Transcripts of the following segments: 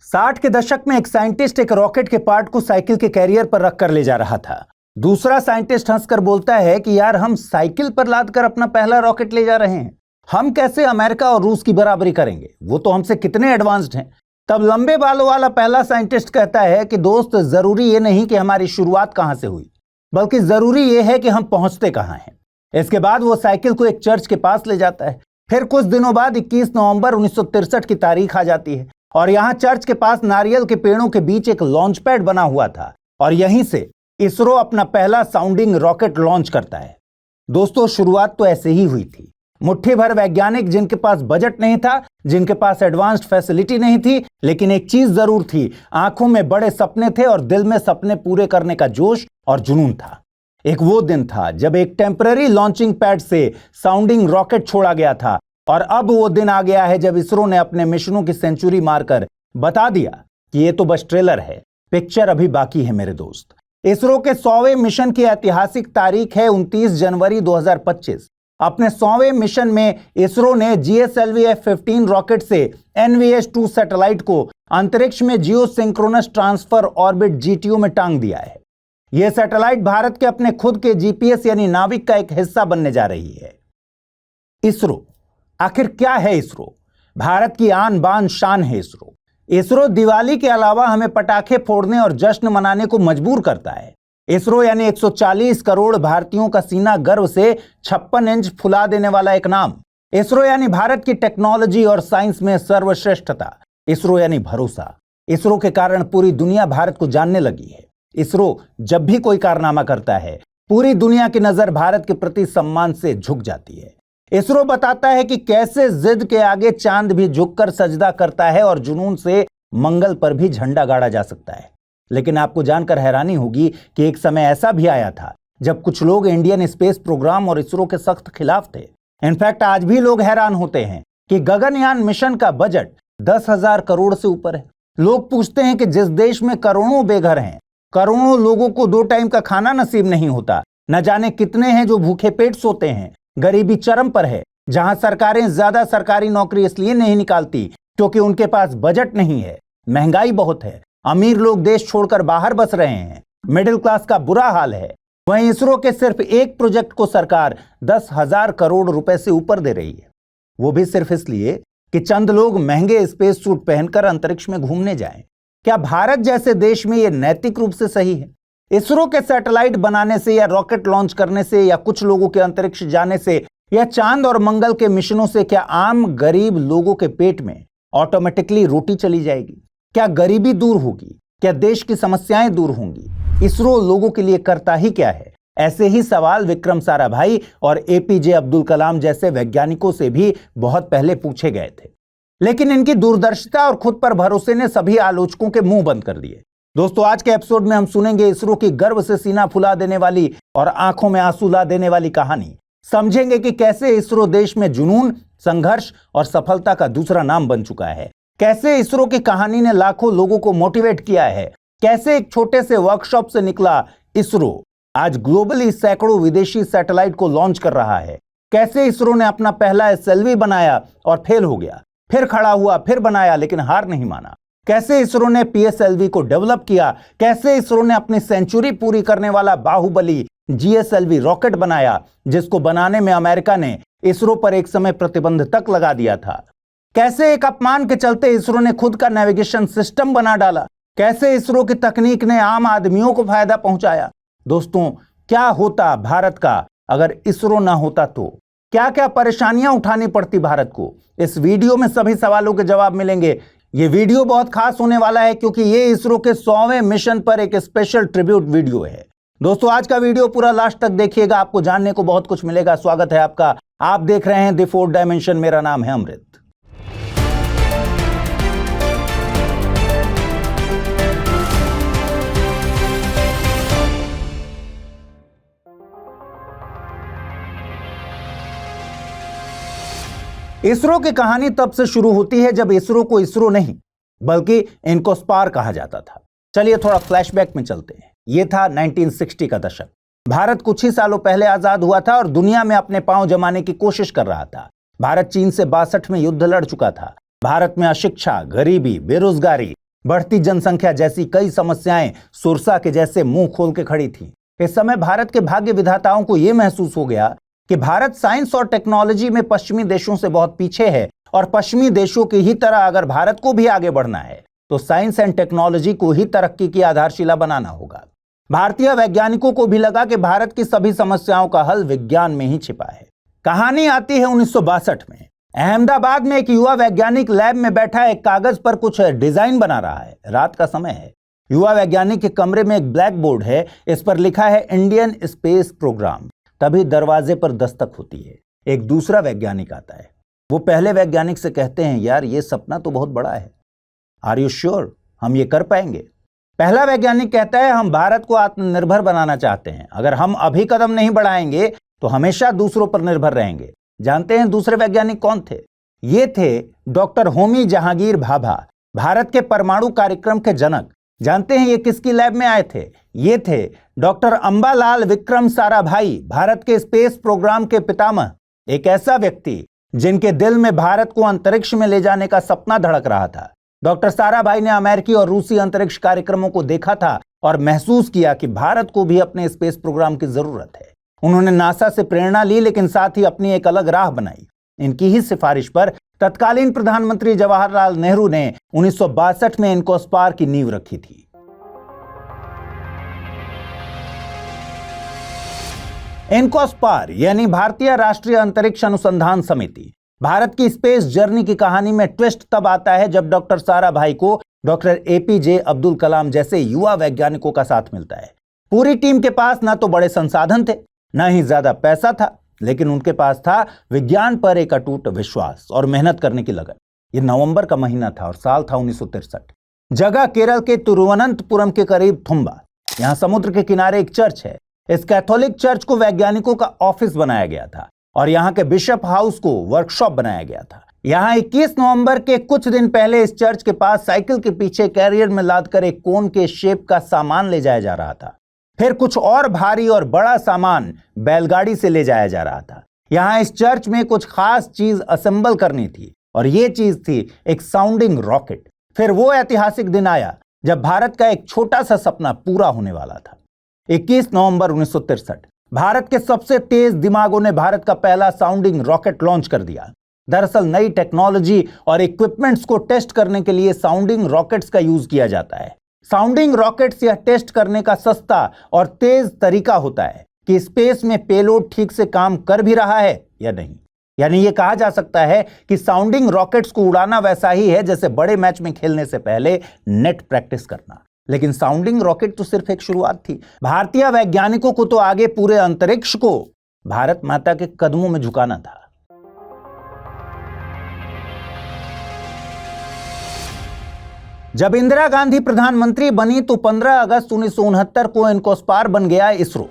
60 के दशक में एक साइंटिस्ट एक रॉकेट के पार्ट को साइकिल के कैरियर पर रखकर ले जा रहा था। दूसरा साइंटिस्ट हंसकर बोलता है कि यार हम साइकिल पर लादकर अपना पहला रॉकेट ले जा रहे हैं, हम कैसे अमेरिका और रूस की बराबरी करेंगे, वो तो हमसे कितने एडवांस्ड हैं। तब लंबे बालों वाला पहला साइंटिस्ट कहता है कि दोस्त, जरूरी ये नहीं कि हमारी शुरुआत कहां से हुई, बल्कि जरूरी ये है कि हम पहुंचते कहां हैं। इसके बाद वो साइकिल को एक चर्च के पास ले जाता है। फिर कुछ दिनों बाद 21 नवंबर 1963 की तारीख आ जाती है और यहां चर्च के पास नारियल के पेड़ों के बीच एक लॉन्च पैड बना हुआ था और यहीं से इसरो अपना पहला साउंडिंग रॉकेट लॉन्च करता है। दोस्तों, शुरुआत तो ऐसे ही हुई थी। मुट्ठी भर वैज्ञानिक जिनके पास बजट नहीं था, जिनके पास एडवांस्ड फैसिलिटी नहीं थी, लेकिन एक चीज जरूर थी, आंखों में बड़े सपने थे और दिल में सपने पूरे करने का जोश और जुनून था। एक वो दिन था जब एक टेम्पररी लॉन्चिंग पैड से साउंडिंग रॉकेट छोड़ा गया था और अब वो दिन आ गया है जब इसरो ने अपने मिशनों की सेंचुरी मारकर बता दिया कि ये तो बस ट्रेलर है, पिक्चर अभी बाकी है। मेरे दोस्त, इसरो के 100वें मिशन की ऐतिहासिक तारीख है 29 जनवरी 2025। अपने 100वें मिशन में इसरो ने GSLV F-15 रॉकेट से NVS-2 सैटेलाइट को अंतरिक्ष में जियो सिंक्रोनस ट्रांसफर ऑर्बिट GTO में टांग दिया है। यह सैटेलाइट भारत के अपने खुद के GPS यानी नाविक का एक हिस्सा बनने जा रही है। इसरो आखिर क्या है? इसरो भारत की आन बान शान है। इसरो दिवाली के अलावा हमें पटाखे फोड़ने और जश्न मनाने को मजबूर करता है। इसरो यानी 140 करोड़ भारतीयों का सीना गर्व से 56 इंच फुला देने वाला एक नाम। इसरो यानी भारत की टेक्नोलॉजी और साइंस में सर्वश्रेष्ठता। इसरो यानी भरोसा। इसरो के कारण पूरी दुनिया भारत को जानने लगी है। इसरो जब भी कोई कारनामा करता है, पूरी दुनिया की नजर भारत के प्रति सम्मान से झुक जाती है। इसरो बताता है कि कैसे जिद के आगे चांद भी झुककर सजदा करता है और जुनून से मंगल पर भी झंडा गाड़ा जा सकता है। लेकिन आपको जानकर हैरानी होगी कि एक समय ऐसा भी आया था जब कुछ लोग इंडियन स्पेस प्रोग्राम और इसरो के सख्त खिलाफ थे। इनफैक्ट आज भी लोग हैरान होते हैं कि गगनयान मिशन का बजट 10,000 करोड़ से ऊपर है। लोग पूछते हैं कि जिस देश में करोड़ों बेघर हैं, करोड़ों लोगों को 2 टाइम का खाना नसीब नहीं होता, न जाने कितने हैं जो भूखे पेट सोते हैं, गरीबी चरम पर है, जहां सरकारें ज्यादा सरकारी नौकरी इसलिए नहीं निकालती क्योंकि उनके पास बजट नहीं है, महंगाई बहुत है, अमीर लोग देश छोड़कर बाहर बस रहे हैं, मिडिल क्लास का बुरा हाल है, वहीं इसरो के सिर्फ एक प्रोजेक्ट को सरकार 10,000 करोड़ रुपए से ऊपर दे रही है। वो भी सिर्फ इसलिए कि चंद लोग महंगे स्पेस सूट पहनकर अंतरिक्ष में घूमने जाएं। क्या भारत जैसे देश में यह नैतिक रूप से सही है? इसरो के सैटेलाइट बनाने से या रॉकेट लॉन्च करने से या कुछ लोगों के अंतरिक्ष जाने से या चांद और मंगल के मिशनों से क्या आम गरीब लोगों के पेट में ऑटोमेटिकली रोटी चली जाएगी? क्या गरीबी दूर होगी? क्या देश की समस्याएं दूर होंगी? इसरो लोगों के लिए करता ही क्या है? ऐसे ही सवाल विक्रम साराभाई और APJ अब्दुल कलाम जैसे वैज्ञानिकों से भी बहुत पहले पूछे गए थे, लेकिन इनकी दूरदर्शिता और खुद पर भरोसे ने सभी आलोचकों के मुंह बंद कर दिए। दोस्तों, आज के एपिसोड में हम सुनेंगे इसरो की गर्व से सीना फुला देने वाली और आंखों में आंसू ला देने वाली कहानी। समझेंगे कि कैसे इसरो देश में जुनून, संघर्ष और सफलता का दूसरा नाम बन चुका है। कैसे इसरो की कहानी ने लाखों लोगों को मोटिवेट किया है। कैसे एक छोटे से वर्कशॉप से निकला इसरो आज ग्लोबली सैकड़ों विदेशी सैटेलाइट को लॉन्च कर रहा है। कैसे इसरो ने अपना पहला SLV बनाया और फेल हो गया, फिर खड़ा हुआ, फिर बनाया लेकिन हार नहीं माना। कैसे इसरो ने PSLV को डेवलप किया। कैसे इसरो ने अपनी सेंचुरी पूरी करने वाला बाहुबली GSLV रॉकेट बनाया, जिसको बनाने में अमेरिका ने इसरो पर एक समय प्रतिबंध तक लगा दिया था। कैसे एक अपमान के चलते इसरो ने खुद का नेविगेशन सिस्टम बना डाला। कैसे इसरो की तकनीक ने आम आदमियों को फायदा पहुंचाया। दोस्तों, क्या होता भारत का अगर इसरो ना होता तो? क्या क्या परेशानियां उठानी पड़ती भारत को? इस वीडियो में सभी सवालों के जवाब मिलेंगे। ये वीडियो बहुत खास होने वाला है क्योंकि ये इसरो के 100वें मिशन पर एक स्पेशल ट्रिब्यूट वीडियो है। दोस्तों, आज का वीडियो पूरा लास्ट तक देखिएगा, आपको जानने को बहुत कुछ मिलेगा। स्वागत है आपका, आप देख रहे हैं द फोर्थ डायमेंशन। मेरा नाम है अमृत। इसरो की कहानी तब से शुरू होती है जब इसरो को इसरो नहीं बल्कि इनकोस्पार कहा जाता था। चलिए थोड़ा फ्लैशबैक में चलते हैं। यह था 1960 का दशक। भारत कुछ ही सालों पहले आजाद हुआ था और दुनिया में अपने पांव जमाने की कोशिश कर रहा था। भारत चीन से 62 में युद्ध लड़ चुका था। भारत में अशिक्षा, गरीबी, बेरोजगारी, बढ़ती जनसंख्या जैसी कई समस्याएं सुरसा के जैसे मुंह खोल के खड़ी थी। इस समय भारत के भाग्य विधाताओं को यह महसूस हो गया कि भारत साइंस और टेक्नोलॉजी में पश्चिमी देशों से बहुत पीछे है और पश्चिमी देशों की ही तरह अगर भारत को भी आगे बढ़ना है तो साइंस एंड टेक्नोलॉजी को ही तरक्की की आधारशिला बनाना होगा। भारतीय वैज्ञानिकों को भी लगा कि भारत की सभी समस्याओं का हल विज्ञान में ही छिपा है। कहानी आती है 1962 में। अहमदाबाद में एक युवा वैज्ञानिक लैब में बैठा एक कागज पर कुछ डिजाइन बना रहा है। रात का समय है। युवा वैज्ञानिक के कमरे में एक ब्लैक बोर्ड है, इस पर लिखा है इंडियन स्पेस प्रोग्राम। तभी दरवाजे पर दस्तक होती है। एक दूसरा वैज्ञानिक आता है। वो पहले वैज्ञानिक से कहते हैं, यार ये सपना तो बहुत बड़ा है, आर यू श्योर हम ये कर पाएंगे? पहला वैज्ञानिक कहता है, हम भारत को आत्मनिर्भर बनाना चाहते हैं, अगर हम अभी कदम नहीं बढ़ाएंगे तो हमेशा दूसरों पर निर्भर रहेंगे। जानते हैं दूसरे वैज्ञानिक कौन थे? ये थे डॉक्टर होमी जहांगीर भाभा, भारत के परमाणु कार्यक्रम के जनक। जानते हैं ये किसकी लैब में आए थे? ये थे डॉक्टर अंबालाल विक्रम साराभाई, भारत के स्पेस प्रोग्राम के पितामह। एक ऐसा व्यक्ति जिनके दिल में भारत को अंतरिक्ष में ले जाने का सपना धड़क रहा था। डॉक्टर साराभाई ने अमेरिकी और रूसी अंतरिक्ष कार्यक्रमों को देखा था और महसूस किया कि भारत को भी अपने स्पेस प्रोग्राम की जरूरत है। उन्होंने नासा से प्रेरणा ली, लेकिन साथ ही अपनी एक अलग राह बनाई। इनकी ही सिफारिश पर तत्कालीन प्रधानमंत्री जवाहरलाल नेहरू ने 1962 में इनकोस्पार की नींव रखी थी। इनकोस्पार यानी भारतीय राष्ट्रीय अंतरिक्ष अनुसंधान समिति। भारत की स्पेस जर्नी की कहानी में ट्विस्ट तब आता है जब डॉक्टर साराभाई को डॉक्टर एपीजे अब्दुल कलाम जैसे युवा वैज्ञानिकों का साथ मिलता है। पूरी टीम के पास ना तो बड़े संसाधन थे, ना ही ज्यादा पैसा था, लेकिन उनके पास था विज्ञान पर एक अटूट विश्वास और मेहनत करने की लगन। ये नवंबर का महीना था और साल था 1963। जगह केरल के तिरुवनंतपुरम के करीब थुम्बा। यहाँ समुद्र के किनारे एक चर्च है। इस कैथोलिक चर्च को वैज्ञानिकों का ऑफिस बनाया गया था और यहाँ के बिशप हाउस को वर्कशॉप बनाया गया था। यहाँ 21 नवंबर के कुछ दिन पहले इस चर्च के पास साइकिल के पीछे कैरियर में लादकर एक कोन के शेप का सामान ले जाया जा रहा था। फिर कुछ और भारी और बड़ा सामान बैलगाड़ी से ले जाया जा रहा था। यहाँ इस चर्च में कुछ खास चीज असेंबल करनी थी और ये चीज थी एक साउंडिंग रॉकेट। फिर वो ऐतिहासिक दिन आया जब भारत का एक छोटा सा सपना पूरा होने वाला था। 21 नवंबर 1963 भारत के सबसे तेज दिमागों ने भारत का पहला साउंडिंग रॉकेट लॉन्च कर दिया। दरअसल नई टेक्नोलॉजी और इक्विपमेंट्स को टेस्ट करने के लिए साउंडिंग रॉकेट्स का यूज किया जाता है। साउंडिंग रॉकेट्स यह टेस्ट करने का सस्ता और तेज तरीका होता है कि स्पेस में पेलोड ठीक से काम कर भी रहा है या नहीं। यानी यह कहा जा सकता है कि साउंडिंग रॉकेट्स को उड़ाना वैसा ही है जैसे बड़े मैच में खेलने से पहले नेट प्रैक्टिस करना। लेकिन साउंडिंग रॉकेट तो सिर्फ एक शुरुआत थी। भारतीय वैज्ञानिकों को तो आगे पूरे अंतरिक्ष को भारत माता के कदमों में झुकाना था। जब इंदिरा गांधी प्रधानमंत्री बनी तो 15 अगस्त 1969 को इनकोस्पार बन गया इसरो।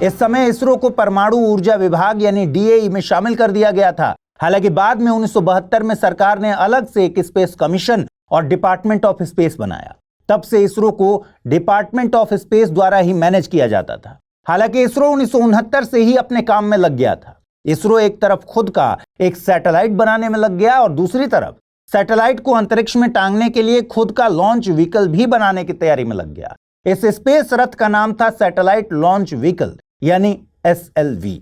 इस समय इसरो को परमाणु ऊर्जा विभाग यानी डीएई में शामिल कर दिया गया था। हालांकि बाद में 1972 में सरकार ने अलग से एक स्पेस कमीशन और डिपार्टमेंट ऑफ स्पेस बनाया। तब से इसरो को डिपार्टमेंट ऑफ स्पेस द्वारा ही मैनेज किया जाता था। हालांकि इसरो 1969 से ही अपने काम में लग गया था। इसरो एक तरफ खुद का एक सैटेलाइट बनाने में लग गया और दूसरी तरफ सैटेलाइट को अंतरिक्ष में टांगने के लिए खुद का लॉन्च व्हीकल भी बनाने की तैयारी में लग गया। इस स्पेस रथ का नाम था सैटेलाइट लॉन्च व्हीकल यानी एसएलवी।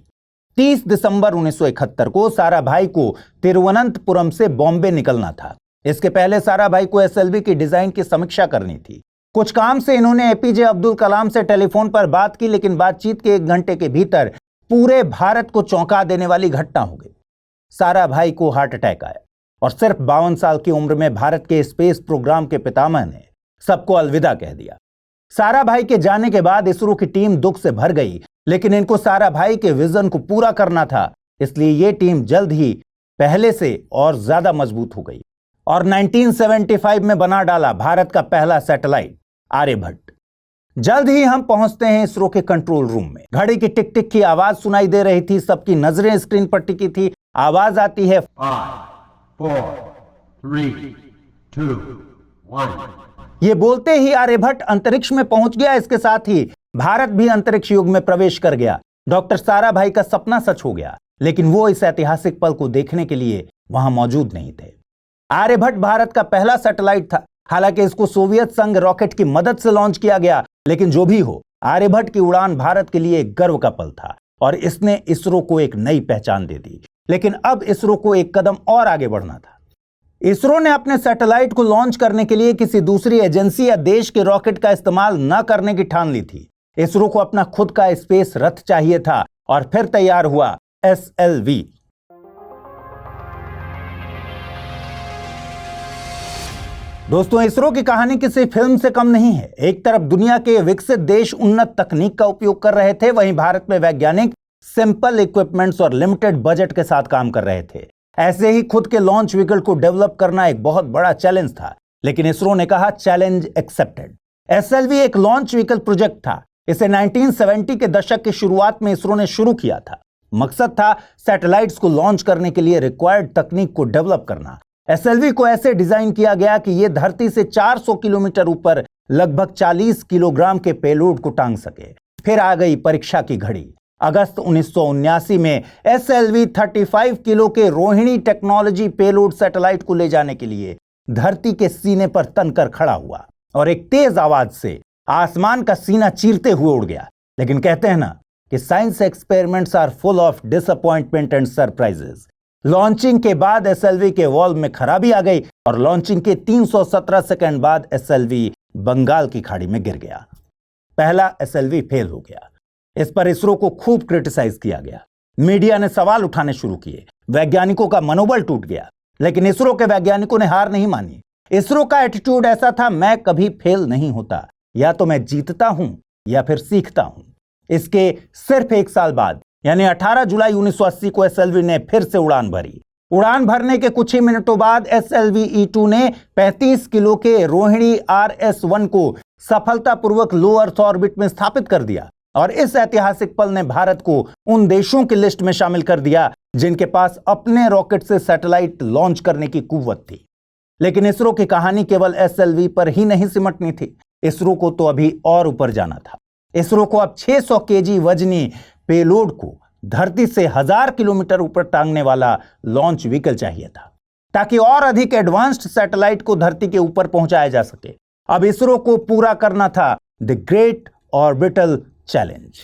30 दिसंबर 1971 को साराभाई को तिरुवनंतपुरम से बॉम्बे निकलना था। इसके पहले साराभाई को एसएलवी की डिजाइन की समीक्षा करनी थी। कुछ काम से इन्होंने एपीजे अब्दुल कलाम से टेलीफोन पर बात की, लेकिन बातचीत के 1 घंटे के भीतर पूरे भारत को चौंका देने वाली घटना हो गई। साराभाई को हार्ट अटैक आया और सिर्फ 52 साल की उम्र में भारत के स्पेस प्रोग्राम के पितामह ने सबको अलविदा कह दिया। साराभाई के जाने के बाद इसरो की टीम दुख से भर गई, लेकिन इनको साराभाई के विजन को पूरा करना था, इसलिए ये टीम जल्द ही पहले से और ज्यादा मजबूत हो गई और 1975 में बना डाला भारत का पहला सैटेलाइट आर्यभट्ट। जल्द ही हम पहुंचते हैं इसरो के कंट्रोल रूम में। घड़ी की टिक टिक की आवाज सुनाई दे रही थी। सबकी नजरें स्क्रीन पर टिकी थी। आवाज आती है 5, 4, 3, 2, 1। ये बोलते ही आर्यभट्ट अंतरिक्ष में पहुंच गया। इसके साथ ही भारत भी अंतरिक्ष युग में प्रवेश कर गया। डॉक्टर साराभाई का सपना सच हो गया, लेकिन वो इस ऐतिहासिक पल को देखने के लिए वहां मौजूद नहीं थे। आर्यभट्ट भारत का पहला सैटेलाइट था। हालांकि इसको सोवियत संघ रॉकेट की मदद से लॉन्च किया गया, लेकिन जो भी हो, आर्यभट्ट की उड़ान भारत के लिए एक गर्व का पल था और इसने इसरो को एक नई पहचान दे दी। लेकिन अब इसरो को एक कदम और आगे बढ़ना था। इसरो ने अपने सैटेलाइट को लॉन्च करने के लिए किसी दूसरी एजेंसी या देश के रॉकेट का इस्तेमाल न करने की ठान ली थी। इसरो को अपना खुद का स्पेस रथ चाहिए था और फिर तैयार हुआ SLV। दोस्तों, इसरो की कहानी किसी फिल्म से कम नहीं है। एक तरफ दुनिया के विकसित देश उन्नत तकनीक का उपयोग कर रहे थे, वहीं भारत में वैज्ञानिक सिंपल इक्विपमेंट्स और लिमिटेड बजट के साथ काम कर रहे थे। ऐसे ही खुद के लॉन्च व्हीकल को डेवलप करना एक बहुत बड़ा चैलेंज था, लेकिन इसरो ने कहा चैलेंज एक्सेप्टेड। SLV एक लॉन्च व्हीकल प्रोजेक्ट था। इसे 1970 के दशक की शुरुआत में इसरो ने शुरू किया था। मकसद था सैटेलाइट्स को लॉन्च करने के लिए रिक्वायर्ड तकनीक को डेवलप करना। SLV को ऐसे डिजाइन किया गया कि यह धरती से 400 किलोमीटर ऊपर लगभग 40 किलोग्राम के पेलोड को टांग सके। फिर आ गई परीक्षा की घड़ी। अगस्त 1979 में SLV 35 किलो के रोहिणी टेक्नोलॉजी पेलोड सैटेलाइट को ले जाने के लिए धरती के सीने पर तनकर खड़ा हुआ और एक तेज आवाज से आसमान का सीना चीरते हुए उड़ गया। लेकिन कहते हैं ना कि science experiments are full of disappointment and surprises. Launching के बाद SLV के वॉल्व में खराबी आ गई और लॉन्चिंग के 317 सेकंड बाद SLV बंगाल की खाड़ी में गिर गया। पहला SLV फेल हो गया। इस पर इसरो को खूब क्रिटिसाइज किया गया। मीडिया ने सवाल उठाने शुरू किए। वैज्ञानिकों का मनोबल टूट गया, लेकिन इसरो के वैज्ञानिकों ने हार नहीं मानी। इसरो का एटीट्यूड ऐसा था, मैं कभी फेल नहीं होता, या तो मैं जीतता हूं या फिर सीखता हूं। इसके सिर्फ एक साल बाद यानी 18 जुलाई 1980 को SLV ने फिर से उड़ान भरी। उड़ान भरने के कुछ ही मिनटों बाद SLV-E2 ने 35 किलो के रोहिणी RS-1 को सफलतापूर्वक लो अर्थ ऑर्बिट में स्थापित कर दिया और इस ऐतिहासिक पल ने भारत को उन देशों की लिस्ट में शामिल कर दिया जिनके पास अपने रॉकेट से सैटेलाइट लॉन्च करने की कुव्वत थी। लेकिन इसरो की कहानी केवल SLV पर ही नहीं सिमटनी थी। इसरो को तो अभी और ऊपर जाना था। इसरो को अब 600 kg वजनी पेलोड को धरती से 1000 किलोमीटर ऊपर टांगने वाला लॉन्च व्हीकल चाहिए था, ताकि और अधिक एडवांस्ड सैटेलाइट को धरती के ऊपर पहुंचाया जा सके। अब इसरो को पूरा करना था द ग्रेट ऑर्बिटल चैलेंज।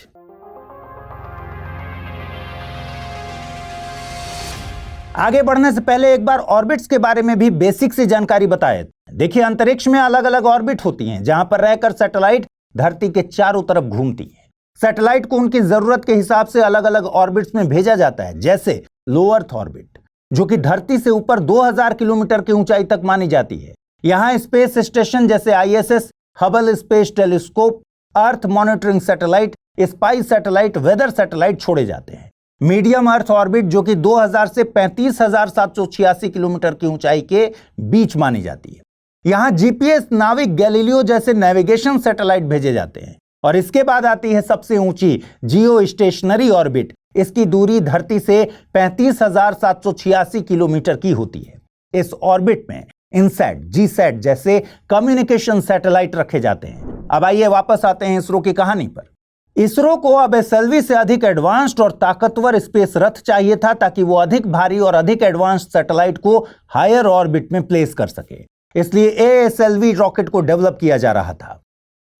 आगे बढ़ने से पहले एक बार ऑर्बिट्स के बारे में भी बेसिक सी जानकारी बताए। देखिए, अंतरिक्ष में अलग अलग ऑर्बिट होती हैं, जहां पर रहकर सैटेलाइट धरती के चारों तरफ घूमती है। सैटेलाइट को उनकी जरूरत के हिसाब से अलग अलग ऑर्बिट्स में भेजा जाता है, जैसे लो अर्थ ऑर्बिट, जो कि धरती से ऊपर 2000 किलोमीटर की ऊंचाई तक मानी जाती है। यहां स्पेस स्टेशन जैसे ISS, Hubble space telescope, earth monitoring satellite, spice satellite, weather satellite छोड़े जाते हैं। मीडियम अर्थ ऑर्बिट, जो कि 2000 से 35,786 किलोमीटर की ऊंचाई के बीच मानी जाती है। यहां GPS, नाविक, गैलीलियो जैसे नेविगेशन सैटेलाइट भेजे जाते हैं। और इसके बाद आती है सबसे ऊंची जियो स्टेशनरी ऑर्बिट। इसकी दूरी धरती से 35,786 किलोमीटर की होती है। इस ऑर्बिट में इनसैट, जीसैट जैसे कम्युनिकेशन सैटेलाइट रखे जाते हैं। अब आइए वापस आते हैं इसरो की कहानी पर। इसरो को अब SLV से अधिक एडवांस्ड और ताकतवर स्पेस रथ चाहिए था, ताकि वो अधिक भारी और अधिक एडवांस्ड सैटेलाइट को हायर ऑर्बिट में प्लेस कर सके। इसलिए ASLV रॉकेट को डेवलप किया जा रहा था।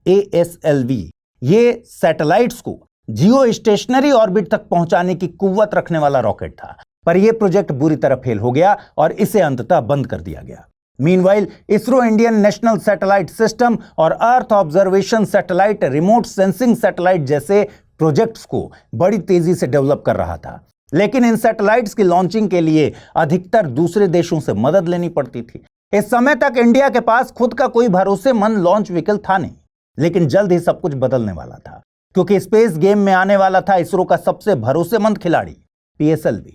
ASLV ये सैटेलाइट्स को जियो स्टेशनरी ऑर्बिट तक पहुंचाने की कुव्वत रखने वाला रॉकेट था, पर यह प्रोजेक्ट बुरी तरह फेल हो गया और इसे अंततः बंद कर दिया गया। Meanwhile ISRO Indian national satellite system और earth observation satellite, remote sensing satellite जैसे प्रोजेक्ट्स को बड़ी तेजी से डेवलप कर रहा था। लेकिन इन सैटेलाइट्स की लॉन्चिंग के लिए अधिकतर दूसरे देशों से मदद लेनी पड़ती थी। इस समय तक इंडिया के पास खुद का कोई भरोसेमंद लॉन्च व्हीकल था नहीं, लेकिन जल्द ही सब कुछ बदलने वाला था, क्योंकि स्पेस गेम में आने वाला था इसरो का सबसे भरोसेमंद खिलाड़ी PSLV।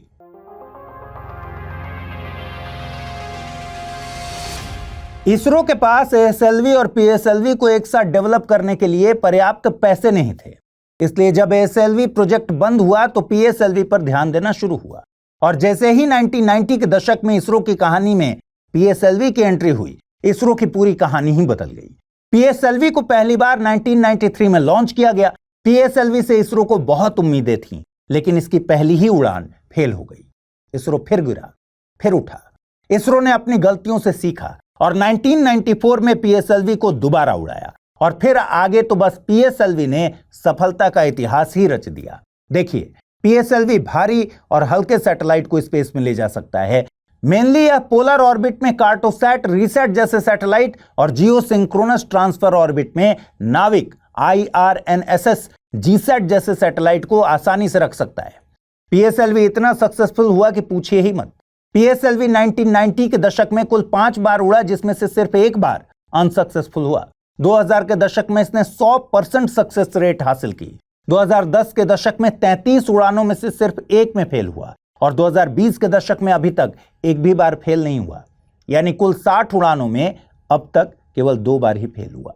इसरो के पास ASLV और PSLV को एक साथ डेवलप करने के लिए पर्याप्त पैसे नहीं थे। इसलिए जब ASLV प्रोजेक्ट बंद हुआ तो PSLV पर ध्यान देना शुरू हुआ। और जैसे ही 1990 के दशक में इसरो की कहानी में PSLV की एंट्री हुई, इसरो की पूरी कहानी ही बदल गई। PSLV को पहली बार 1993 में लॉन्च किया गया। PSLV से इसरो को बहुत उम्मीदें थीं, लेकिन इसकी पहली ही उड़ान फेल हो गई। इसरो फिर गिरा, फिर उठा। इसरो ने अपनी गलतियों से सीखा और 1994 में पीएसएलवी को दोबारा उड़ाया और फिर आगे तो बस पीएसएलवी ने सफलता का इतिहास ही रच दिया। देखिए, पीएसएलवी भारी और हल्के सैटेलाइट को स्पेस में ले जा सकता है। मेनली यह पोलर ऑर्बिट में कार्टोसैट, रीसैट जैसे सैटेलाइट और जियो सिंक्रोनस ट्रांसफर ऑर्बिट में नाविक, IRNSS, जीसैट जैसे सैटेलाइट को आसानी से रख सकता है। पीएसएलवी इतना सक्सेसफुल हुआ कि पूछिए ही मत। पीएसएलवी 1990 के दशक में कुल 5 बार उड़ा, जिसमें से सिर्फ एक बार अनसक्सेसफुल हुआ। 2000 के दशक में इसने 100% सक्सेस रेट हासिल की। 2010 के दशक में 33 उड़ानों में से सिर्फ एक में फेल हुआ और 2020 के दशक में अभी तक एक भी बार फेल नहीं हुआ। यानी कुल 60 उड़ानों में अब तक केवल 2 बार ही फेल हुआ।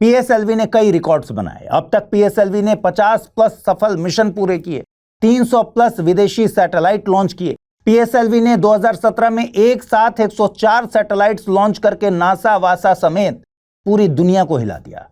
पीएसएलवी ने कई रिकॉर्ड्स बनाए। अब तक पीएसएलवी ने 50 प्लस सफल मिशन पूरे किए, 300 प्लस विदेशी सैटेलाइट लॉन्च किए। पीएसएलवी ने 2017 में एक साथ 104 सैटेलाइट्स लॉन्च करके नासा, वासा समेत पूरी दुनिया को हिला दिया।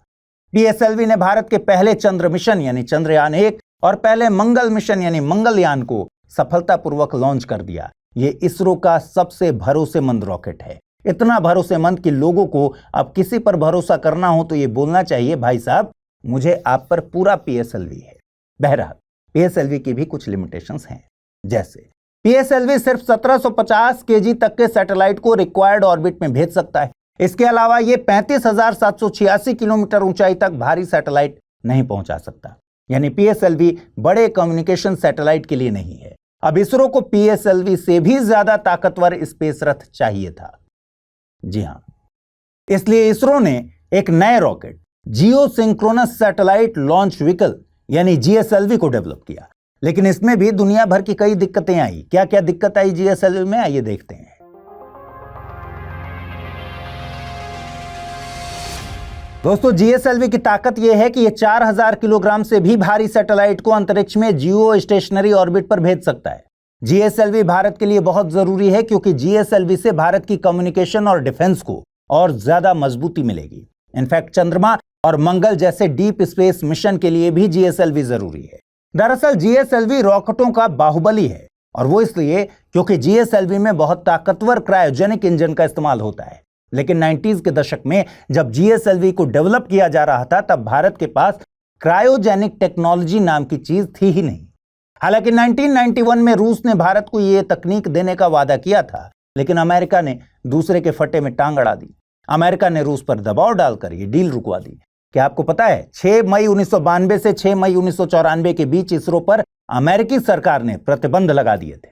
पीएसएलवी ने भारत के पहले चंद्र मिशन यानी चंद्रयान 1 और पहले मंगल मिशन यानी मंगलयान को सफलतापूर्वक लॉन्च कर दिया। ये इसरो का सबसे भरोसेमंद रॉकेट है। इतना भरोसेमंद कि लोगों को अब किसी पर भरोसा करना हो तो ये बोलना चाहिए, भाई साहब मुझे आप पर पूरा पीएसएलवी है। बहरहाल पीएसएलवी की भी कुछ लिमिटेशंस हैं, जैसे पीएसएलवी सिर्फ 1750 केजी तक के सैटेलाइट को रिक्वायर्ड ऑर्बिट में भेज सकता है। इसके अलावा ये 35,786 किलोमीटर ऊंचाई तक भारी सैटेलाइट नहीं पहुंचा सकता। यानी पीएसएलवी बड़े कम्युनिकेशन सैटेलाइट के लिए नहीं है। अब इसरो को पीएसएलवी से भी ज्यादा ताकतवर स्पेस रथ चाहिए था। जी हां, इसलिए इसरो ने एक नए रॉकेट जियो सिंक्रोनस सैटेलाइट लॉन्च व्हीकल यानी जीएसएलवी को डेवलप किया। लेकिन इसमें भी दुनिया भर की कई दिक्कतें आई। क्या क्या दिक्कत आई जीएसएलवी में, आइए देखते हैं। दोस्तों, जीएसएलवी की ताकत यह है कि यह 4000 किलोग्राम से भी भारी सैटेलाइट को अंतरिक्ष में जियो स्टेशनरी ऑर्बिट पर भेज सकता है। जीएसएलवी भारत के लिए बहुत जरूरी है क्योंकि जीएसएलवी से भारत की कम्युनिकेशन और डिफेंस को और ज्यादा मजबूती मिलेगी। इनफैक्ट चंद्रमा और मंगल जैसे डीप स्पेस मिशन के लिए भी जीएसएलवी जरूरी है। दरअसल जीएसएलवी रॉकेटों का बाहुबली है और वो इसलिए क्योंकि जीएसएलवी में बहुत ताकतवर क्रायोजेनिक इंजन का इस्तेमाल होता है। लेकिन 90s के दशक में जब जीएसएलवी को डेवलप किया जा रहा था तब भारत के पास क्रायोजेनिक टेक्नोलॉजी नाम की चीज थी ही नहीं। हालांकि 1991 में रूस ने भारत को यह तकनीक देने का वादा किया था, लेकिन अमेरिका ने दूसरे के फटे में टांग अड़ा दी। अमेरिका ने रूस पर दबाव डालकर यह डील रुकवा दी। क्या आपको पता है 6 मई 1992 से 6 मई 1994 के बीच इसरो पर अमेरिकी सरकार ने प्रतिबंध लगा दिए थे।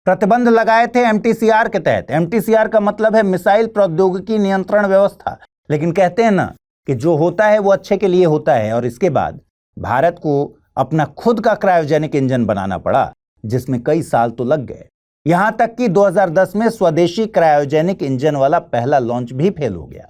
प्रतिबंध लगाए थे एमटीसीआर के तहत। एमटीसीआर का मतलब है मिसाइल प्रौद्योगिकी नियंत्रण व्यवस्था। लेकिन कहते हैं ना कि जो होता है वो अच्छे के लिए होता है, और इसके बाद भारत को अपना खुद का क्रायोजेनिक इंजन बनाना पड़ा, जिसमें कई साल तो लग गए। यहां तक कि 2010 में स्वदेशी क्रायोजेनिक इंजन वाला पहला लॉन्च भी फेल हो गया।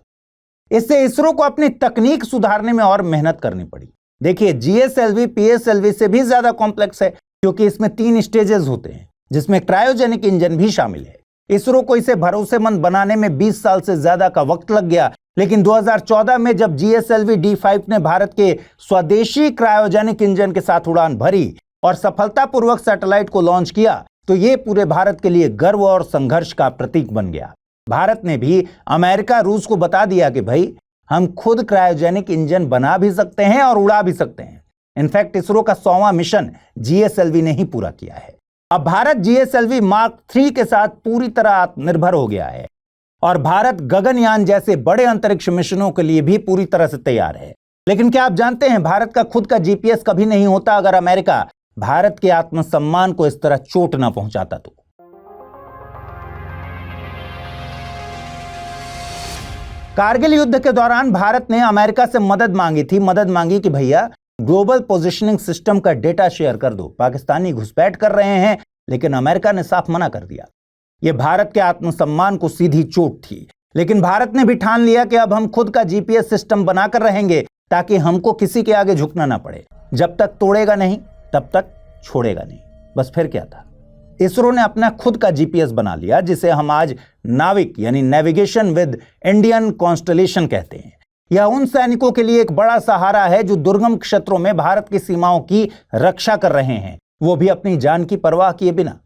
इससे इसरो को अपनी तकनीक सुधारने में और मेहनत करनी पड़ी। देखिए, जीएसएलवी पीएसएलवी से भी ज्यादा कॉम्प्लेक्स है क्योंकि इसमें 3 स्टेजेस होते हैं, जिसमें क्रायोजेनिक इंजन भी शामिल है। इसरो को इसे भरोसेमंद बनाने में 20 साल से ज्यादा का वक्त लग गया। लेकिन 2014 में जब जीएसएलवी D5 ने भारत के स्वदेशी क्रायोजेनिक इंजन के साथ उड़ान भरी और सफलतापूर्वक सैटेलाइट को लॉन्च किया, तो ये पूरे भारत के लिए गर्व और संघर्ष का प्रतीक बन गया। भारत ने भी अमेरिका, रूस को बता दिया कि भाई हम खुद क्रायोजेनिक इंजन बना भी सकते हैं और उड़ा भी सकते हैं। इनफैक्ट इसरो का 100वां मिशन जीएसएलवी ने ही पूरा किया है। अब भारत जीएसएलवी मार्क 3 के साथ पूरी तरह आत्मनिर्भर हो गया है और भारत गगनयान जैसे बड़े अंतरिक्ष मिशनों के लिए भी पूरी तरह से तैयार है। लेकिन क्या आप जानते हैं, भारत का खुद का जीपीएस कभी नहीं होता अगर अमेरिका भारत के आत्मसम्मान को इस तरह चोट ना पहुंचाता तो। कारगिल युद्ध के दौरान भारत ने अमेरिका से मदद मांगी थी। मदद मांगी कि भैया ग्लोबल पोजिशनिंग सिस्टम का डेटा शेयर कर दो, पाकिस्तानी घुसपैठ कर रहे हैं। लेकिन अमेरिका ने साफ मना कर दिया। यह भारत के आत्मसम्मान को सीधी चोट थी। लेकिन भारत ने भी ठान लिया कि अब हम खुद का जीपीएस सिस्टम बनाकर रहेंगे ताकि हमको किसी के आगे झुकना ना पड़े। जब तक तोड़ेगा नहीं तब तक छोड़ेगा नहीं। बस फिर क्या था, इसरो ने अपना खुद का जीपीएस बना लिया, जिसे हम आज नाविक यानी नेविगेशन विद इंडियन कॉन्स्टलेशन कहते हैं। यह उन सैनिकों के लिए एक बड़ा सहारा है जो दुर्गम क्षेत्रों में भारत की सीमाओं की रक्षा कर रहे हैं, वो भी अपनी जान की परवाह किए बिना।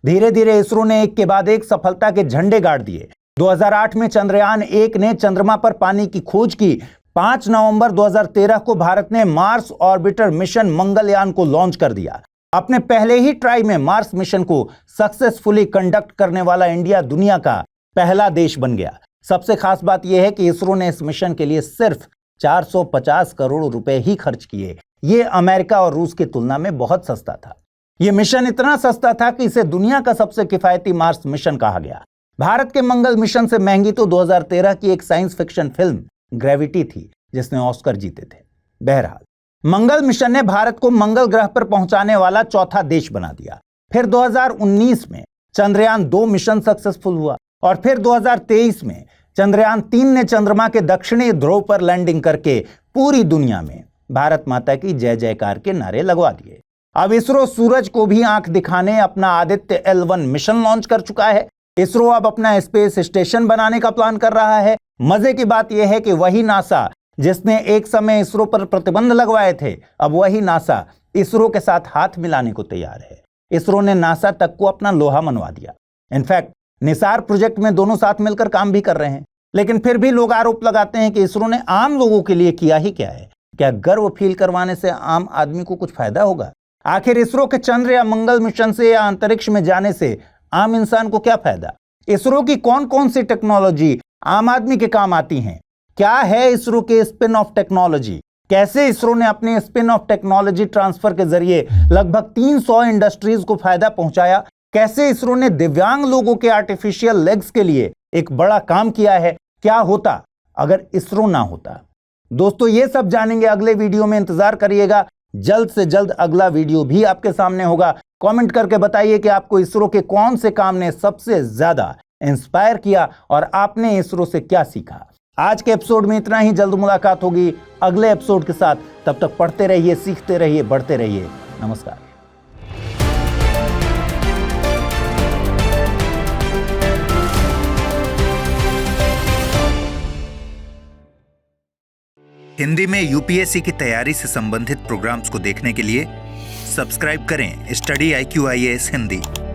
धीरे धीरे इसरो ने एक के बाद एक सफलता के झंडे गाड़ दिए। 2008 में चंद्रयान 1 ने चंद्रमा पर पानी की खोज की। 5 नवंबर 2013 को भारत ने मार्स ऑर्बिटर मिशन मंगलयान को लॉन्च कर दिया। अपने पहले ही ट्राई में मार्स मिशन को सक्सेसफुली कंडक्ट करने वाला इंडिया दुनिया का पहला देश बन गया। सबसे खास बात यह है कि इसरो ने इस मिशन के लिए सिर्फ 450 करोड़ रुपए ही खर्च किए। ये अमेरिका और रूस की तुलना में बहुत सस्ता था। यह मिशन इतना सस्ता था कि इसे दुनिया का सबसे किफायती मार्स मिशन कहा गया। भारत के मंगल मिशन से महंगी तो 2013 की एक साइंस फिक्शन फिल्म ग्रेविटी थी, जिसने ऑस्कर जीते थे। बहरहाल मंगल मिशन ने भारत को मंगल ग्रह पर पहुंचाने वाला चौथा देश बना दिया। फिर 2019 में चंद्रयान 2 मिशन सक्सेसफुल हुआ और फिर 2023 में चंद्रयान 3 ने चंद्रमा के दक्षिणी ध्रुव पर लैंडिंग करके पूरी दुनिया में भारत माता की जय जयकार के नारे लगवा दिए। अब इसरो सूरज को भी आंख दिखाने अपना आदित्य L1 मिशन लॉन्च कर चुका है। इसरो अब अपना स्पेस स्टेशन बनाने का प्लान कर रहा है। मजे की बात यह है कि वही नासा जिसने एक समय इसरो पर प्रतिबंध लगवाए थे, अब वही नासा इसरो के साथ हाथ मिलाने को तैयार है। इसरो ने नासा तक को अपना लोहा मनवा दिया। इनफैक्ट निसार प्रोजेक्ट में दोनों साथ मिलकर काम भी कर रहे हैं। लेकिन फिर भी लोग आरोप लगाते हैं कि इसरो ने आम लोगों के लिए किया ही क्या है। क्या गर्व फील करवाने से आम आदमी को कुछ फायदा होगा? आखिर इसरो के चंद्र या मंगल मिशन से या अंतरिक्ष में जाने से आम इंसान को क्या फायदा? इसरो की कौन कौन सी टेक्नोलॉजी आम आदमी के काम आती हैं? क्या है इसरो के स्पिन ऑफ टेक्नोलॉजी? कैसे इसरो ने अपने स्पिन ऑफ टेक्नोलॉजी ट्रांसफर के जरिए लगभग 300 इंडस्ट्रीज को फायदा पहुंचाया? कैसे इसरो ने दिव्यांग लोगों के आर्टिफिशियल लेग्स के लिए एक बड़ा काम किया है? क्या होता अगर इसरो ना होता? दोस्तों, ये सब जानेंगे अगले वीडियो में। इंतजार करिएगा, जल्द से जल्द अगला वीडियो भी आपके सामने होगा। कमेंट करके बताइए कि आपको इसरो के कौन से काम ने सबसे ज्यादा इंस्पायर किया और आपने इसरो से क्या सीखा। आज के एपिसोड में इतना ही। जल्द मुलाकात होगी अगले एपिसोड के साथ। तब तक पढ़ते रहिए, सीखते रहिए, बढ़ते रहिए। नमस्कार। हिंदी में यूपीएससी की तैयारी से संबंधित प्रोग्राम्स को देखने के लिए सब्सक्राइब करें स्टडी IQ IAS हिंदी।